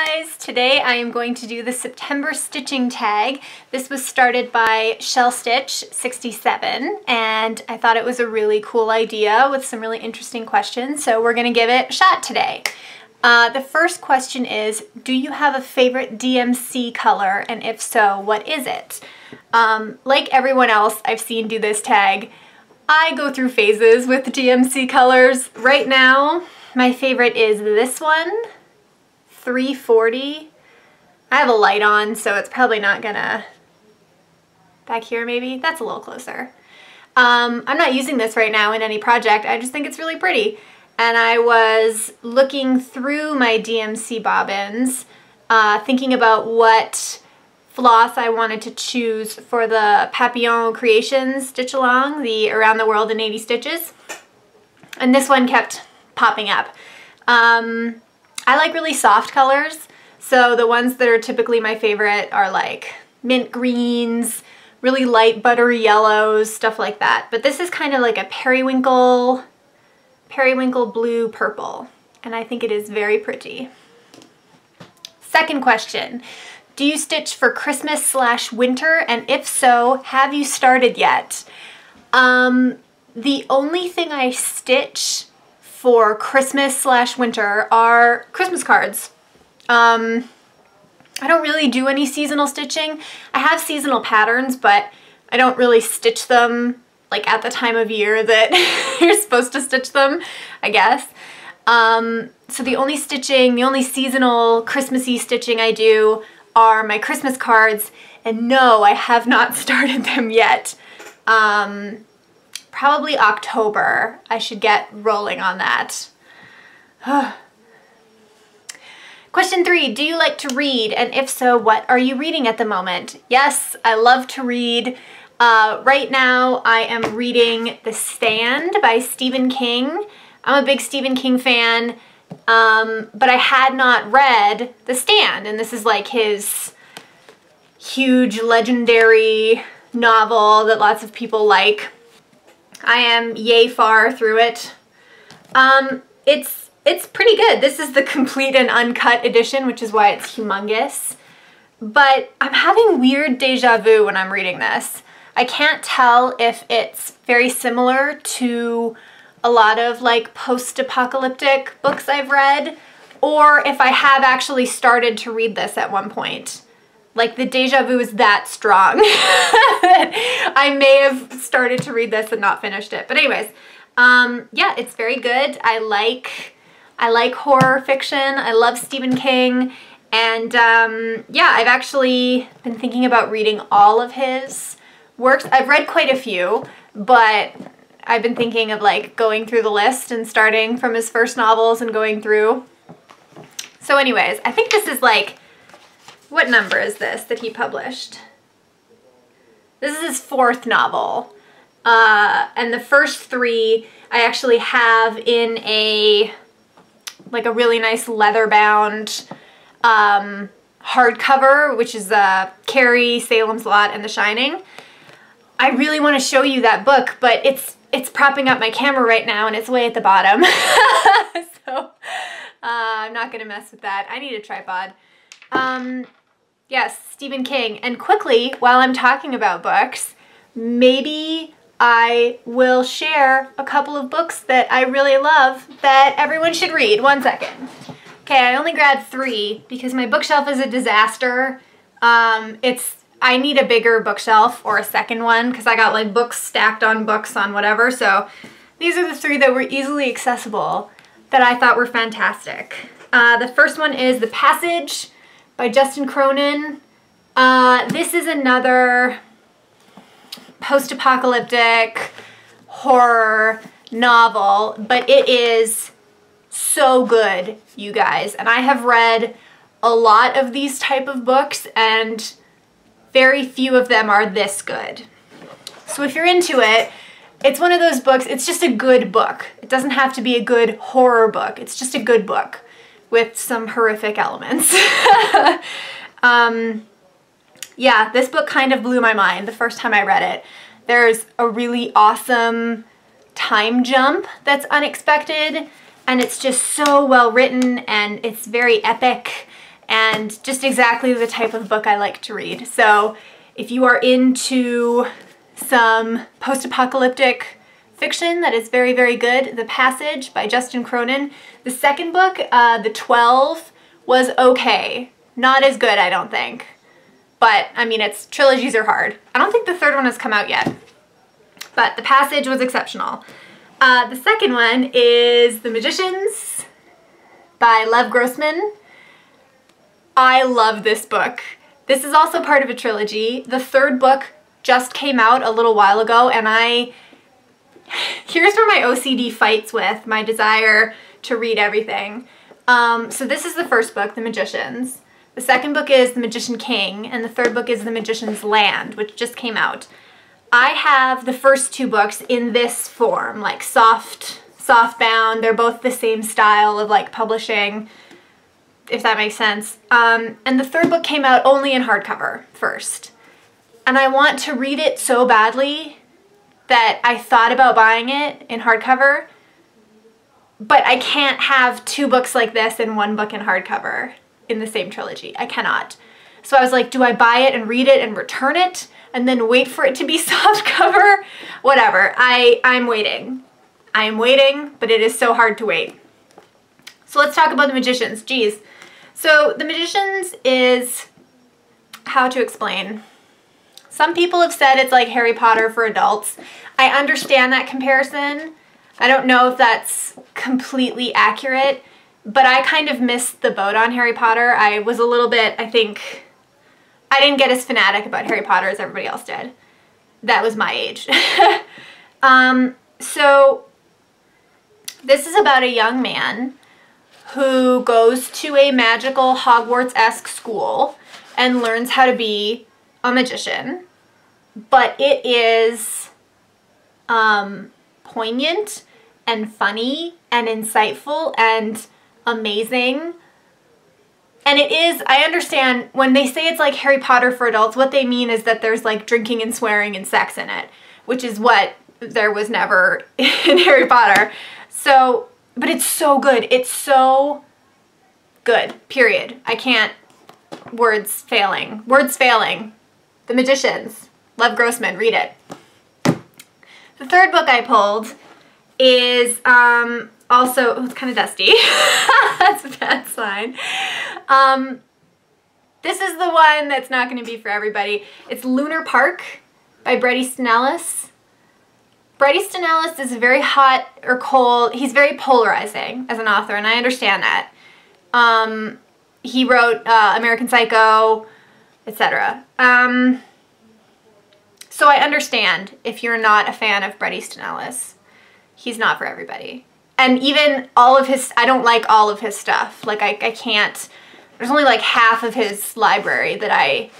guys! Today I am going to do the September stitching tag. This was started by Shell Stitch 67 and I thought it was a really cool idea with some really interesting questions, so we're going to give it a shot today. The first question is, do you have a favorite DMC color, and if so, what is it? Like everyone else I've seen do this tag, I go through phases with DMC colors. Right now, my favorite is this one, 340. I have a light on, so it's probably not gonna... Back here maybe? That's a little closer. I'm not using this right now in any project, I just think it's really pretty. And I was looking through my DMC bobbins, thinking about what floss I wanted to choose for the Papillon Creations stitch along, the Around the World in 80 Stitches. And this one kept popping up. I like really soft colors, so the ones that are typically my favorite are like mint greens, really light buttery yellows, stuff like that. But this is kind of like a periwinkle blue purple, and I think it is very pretty. Second question, do you stitch for Christmas/winter, and if so, have you started yet? The only thing I stitch for Christmas/winter are Christmas cards. I don't really do any seasonal stitching. I have seasonal patterns, but I don't really stitch them like at the time of year that you're supposed to stitch them, I guess. So the only seasonal Christmassy stitching I do are my Christmas cards, and no, I have not started them yet. Probably October. I should get rolling on that. Question 3, do you like to read? And if so, what are you reading at the moment? Yes, I love to read. Right now I am reading The Stand by Stephen King. I'm a big Stephen King fan, but I had not read The Stand, and this is like his huge legendary novel that lots of people like. I am yay far through it. It's pretty good. This is the complete and uncut edition, which is why it's humongous. But I'm having weird deja vu when I'm reading this. I can't tell if it's very similar to a lot of like post-apocalyptic books I've read, or if I have actually started to read this at one point. Like the deja vu is that strong. I may have started to read this and not finished it. But anyways, yeah, it's very good. I like horror fiction. I love Stephen King. And yeah, I've actually been thinking about reading all of his works. I've read quite a few, but I've been thinking of like going through the list and starting from his first novels and going through. So anyways, I think this is like, what number is this that he published? This is his 4th novel. And the first 3 I actually have in a really nice leather-bound hardcover, which is Carrie, Salem's Lot, and The Shining. I really want to show you that book, but it's propping up my camera right now and it's way at the bottom. So I'm not going to mess with that. I need a tripod. Yes, Stephen King. And quickly, while I'm talking about books, maybe I will share a couple of books that I really love that everyone should read. One second. Okay, I only grabbed 3 because my bookshelf is a disaster. I need a bigger bookshelf or a second one because I got like books stacked on books on whatever. So these are the 3 that were easily accessible that I thought were fantastic. The first one is The Passage by Justin Cronin. This is another post-apocalyptic horror novel, but it is so good, you guys. And I have read a lot of these type of books, and very few of them are this good. So if you're into it, it's one of those books, it's just a good book. It doesn't have to be a good horror book. It's just a good book with some horrific elements. Yeah, this book kind of blew my mind the first time I read it. There's a really awesome time jump that's unexpected, and it's just so well written, and it's very epic, and just exactly the type of book I like to read. So if you are into some post-apocalyptic fiction that is very, very good, The Passage by Justin Cronin. The second book, The 12, was okay. Not as good, I don't think. But, I mean, trilogies are hard. I don't think the third one has come out yet. But The Passage was exceptional. The second one is The Magicians by Lev Grossman. I love this book. This is also part of a trilogy. The third book just came out a little while ago, and here's where my OCD fights with my desire to read everything. So this is the first book, The Magicians. The second book is The Magician King, and the third book is The Magician's Land, which just came out. I have the first two books in this form, like softbound. They're both the same style of like publishing, if that makes sense. And the third book came out only in hardcover first. And I want to read it so badly that I thought about buying it in hardcover, but I can't have two books like this and one book in hardcover in the same trilogy. I cannot. So I was like, do I buy it and read it and return it and then wait for it to be softcover? Whatever. I'm waiting. I am waiting, but it is so hard to wait. So let's talk about The Magicians. Geez. So The Magicians is, how to explain? Some people have said it's like Harry Potter for adults. I understand that comparison. I don't know if that's completely accurate, but I kind of missed the boat on Harry Potter. I was a little bit, I think, I didn't get as fanatic about Harry Potter as everybody else did. That was my age. So this is about a young man who goes to a magical Hogwarts-esque school and learns how to be a magician. But it is poignant and funny and insightful and amazing. And it is, I understand, when they say it's like Harry Potter for adults, what they mean is that there's like drinking and swearing and sex in it, which is what there was never in Harry Potter. So, but it's so good. It's so good, period. I can't, words failing. Words failing. The Magicians. Lev Grossman, read it. The third book I pulled is also, oh, it's kind of dusty. That's a bad sign. This is the one that's not going to be for everybody. It's Lunar Park by Bret Easton Ellis. Bret Easton Ellis is very hot or cold. He's very polarizing as an author, and I understand that. He wrote American Psycho, etc. So I understand if you're not a fan of Bret Easton Ellis. He's not for everybody. And even all of his, I don't like all of his stuff. Like I can't, there's only like half of his library that I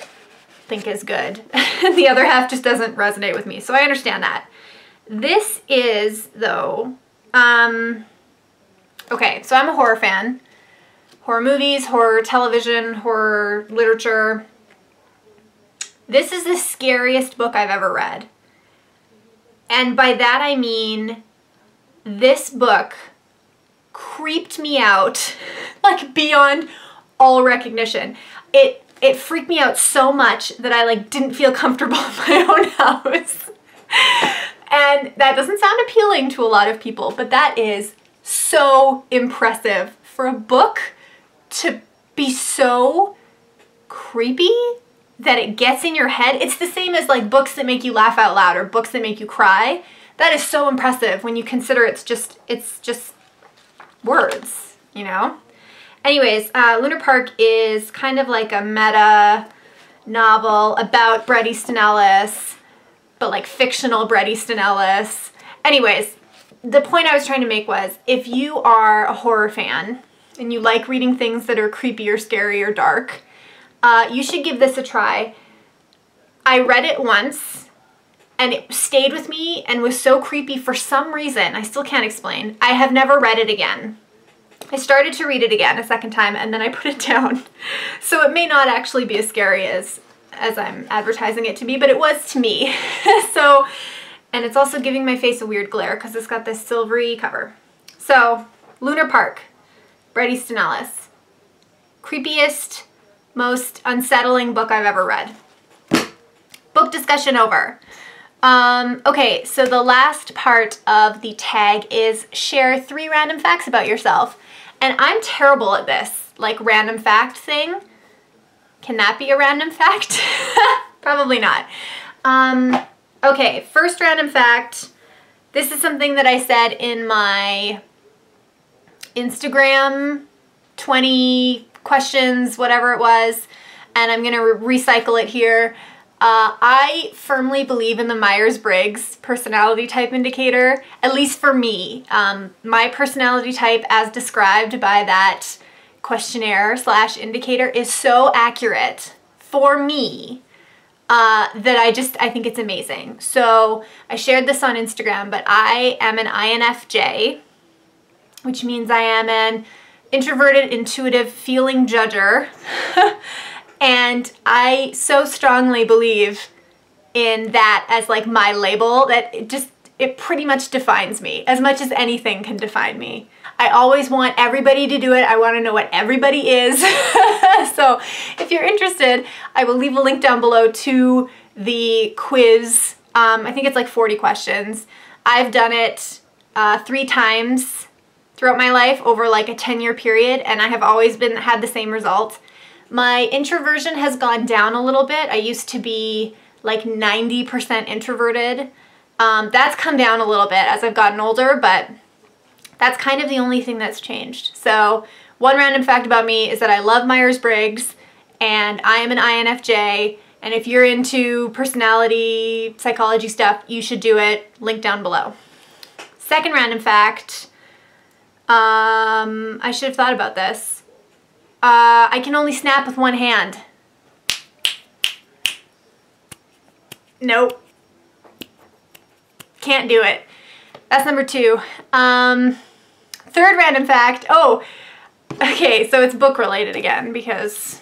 think is good. The other half just doesn't resonate with me. So I understand that. This is though, okay, so I'm a horror fan. Horror movies, horror television, horror literature. This is the scariest book I've ever read. And by that I mean, this book creeped me out like beyond all recognition. It freaked me out so much that I like didn't feel comfortable in my own house. And that doesn't sound appealing to a lot of people, but that is so impressive for a book to be so creepy that it gets in your head. It's the same as like books that make you laugh out loud or books that make you cry. That is so impressive when you consider it's just words, you know? Anyways, Lunar Park is kind of like a meta novel about Bret Easton Ellis, but like fictional Bret Easton Ellis. Anyways, the point I was trying to make was if you are a horror fan and you like reading things that are creepy or scary or dark, you should give this a try. I read it once and it stayed with me and was so creepy for some reason. I still can't explain. I have never read it again. I started to read it again a second time and then I put it down. So it may not actually be as scary as I'm advertising it to be, but it was to me. So, and it's also giving my face a weird glare because it's got this silvery cover. So, Lunar Park, Bret Easton Ellis. creepiest, most unsettling book I've ever read. Book discussion over. Okay, so the last part of the tag is share 3 random facts about yourself. And I'm terrible at this, like random fact thing. Can that be a random fact? Probably not. Okay, first random fact. This is something that I said in my Instagram 20 questions, whatever it was, and I'm gonna recycle it here. I firmly believe in the Myers-Briggs personality type indicator, at least for me. My personality type as described by that questionnaire / indicator is so accurate for me that I think it's amazing. So I shared this on Instagram, but I am an INFJ, which means I am an introverted, intuitive, feeling judger. And I so strongly believe in that as like my label that it pretty much defines me as much as anything can define me. I always want everybody to do it. I want to know what everybody is. So if you're interested, I will leave a link down below to the quiz. I think it's like 40 questions. I've done it 3 times throughout my life over like a 10-year period, and I have always had the same result. My introversion has gone down a little bit. I used to be like 90% introverted. That's come down a little bit as I've gotten older, but that's kind of the only thing that's changed. So one random fact about me is that I love Myers-Briggs and I am an INFJ, and if you're into personality psychology stuff, you should do it. Link down below. Second random fact, I should have thought about this. I can only snap with one hand. Nope. Can't do it. That's number 2. Third random fact. Oh, okay, so it's book related again because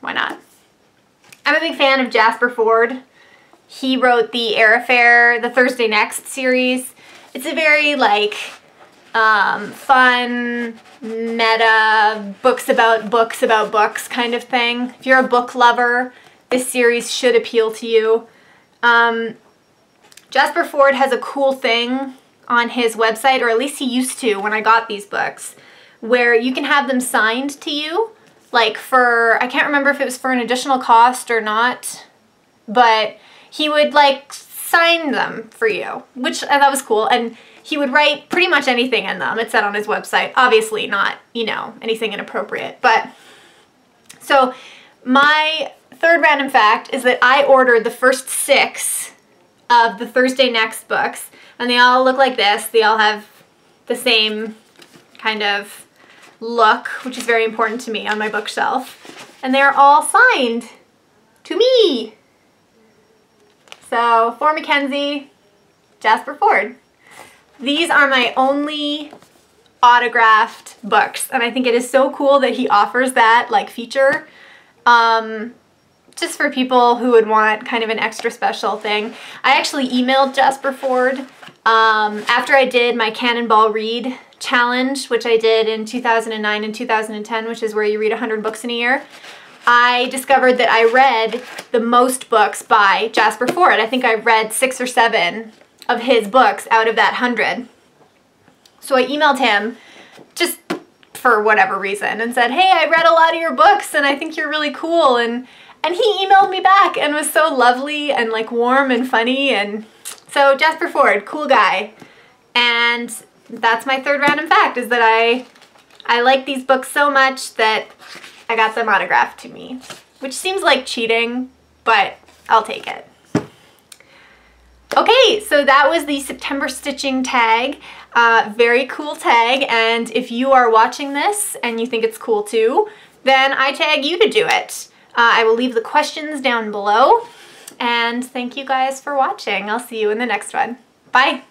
why not? I'm a big fan of Jasper Fforde. He wrote the Air Affair, the Thursday Next series. It's a very like fun, meta, books about books kind of thing. If you're a book lover, this series should appeal to you. Jasper Fforde has a cool thing on his website, or at least he used to when I got these books, where you can have them signed to you, like for, I can't remember if it was for an additional cost or not, but he would like sign them for you, which that was cool. And he would write pretty much anything in them. It said on his website, obviously not, you know, anything inappropriate. But so my third random fact is that I ordered the first 6 of the Thursday Next books, and they all look like this. They all have the same kind of look, which is very important to me on my bookshelf. And they're all signed to me. So for McKenzie, Jasper Fforde. These are my only autographed books, and I think it is so cool that he offers that like feature just for people who would want kind of an extra special thing. I actually emailed Jasper Fforde after I did my Cannonball Read challenge, which I did in 2009 and 2010, which is where you read 100 books in a year. I discovered that I read the most books by Jasper Fforde. I think I read 6 or 7 of his books out of that 100. So I emailed him just for whatever reason and said, hey, I read a lot of your books and I think you're really cool. And he emailed me back and was so lovely and like warm and funny. And so Jasper Fforde, cool guy. And that's my third random fact, is that I like these books so much that I got them autographed to me, which seems like cheating, but I'll take it. Okay, so that was the September stitching tag. Very cool tag, and if you are watching this and you think it's cool too, then I tag you to do it. I will leave the questions down below, and thank you guys for watching. I'll see you in the next one. Bye!